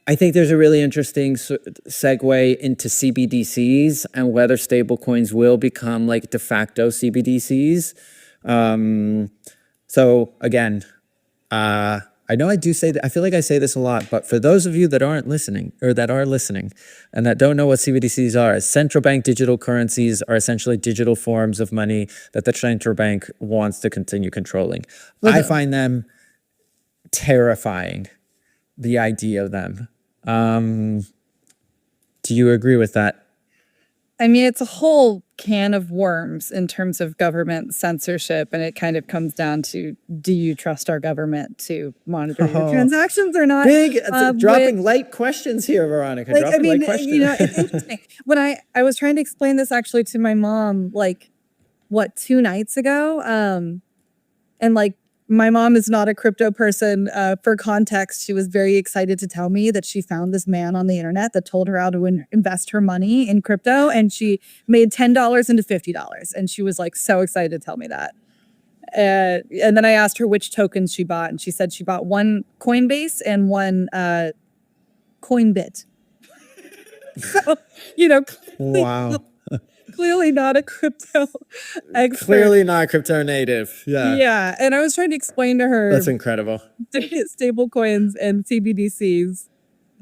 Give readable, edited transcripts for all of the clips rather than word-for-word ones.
I think there's a really interesting segue into CBDCs and whether stablecoins will become like de facto CBDCs. So again, I know I do say that, I feel like I say this a lot, but for those of you that aren't listening or that are listening and that don't know what CBDCs are, central bank digital currencies are essentially digital forms of money that the central bank wants to continue controlling. I find them terrifying, the idea of them. Do you agree with that? I mean, it's a whole can of worms in terms of government censorship, and it kind of comes down to, do you trust our government to monitor your transactions or not? Big, dropping light questions here, Veronica. Like, dropping I mean, light questions. you know, it's interesting. When I was trying to explain this actually to my mom, like, what, 2 nights ago? And like, my mom is not a crypto person. For context, she was very excited to tell me that she found this man on the internet that told her how to invest her money in crypto, and she made $10 into $50. And she was like so excited to tell me that. And then I asked her which tokens she bought, and she said she bought one Coinbase and one Coinbit. So, you know, Wow. clearly not a crypto expert. Clearly not crypto native. Yeah. Yeah. And I was trying to explain to her That's incredible. stable coins and CBDCs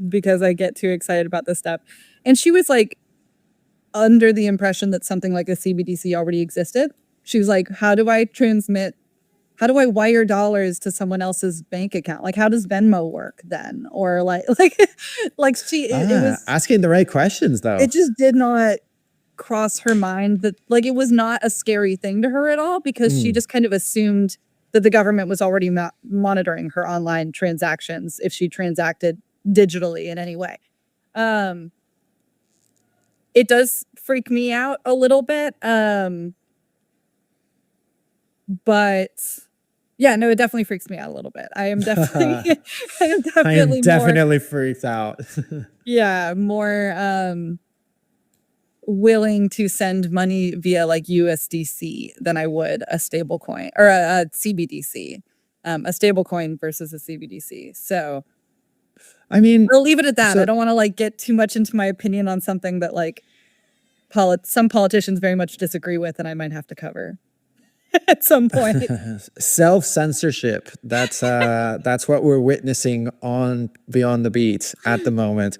because I get too excited about this stuff. And she was like under the impression that something like a CBDC already existed. She was like, how do I wire dollars to someone else's bank account? Like, how does Venmo work then? Or like it was asking the right questions though. It just did not cross her mind that like it was not a scary thing to her at all, because she just kind of assumed that the government was already monitoring her online transactions if she transacted digitally in any way. It does freak me out a little bit. But yeah, no, it definitely freaks me out a little bit. I am definitely definitely freaked out. Yeah, more willing to send money via like USDC than I would a stable coin or a CBDC, a stable coin versus a CBDC. So I mean, I'll leave it at that. I don't want to like get too much into my opinion on something that like some politicians very much disagree with, and I might have to cover at some point. Self-censorship. That's what we're witnessing on Beyond the Beat at the moment.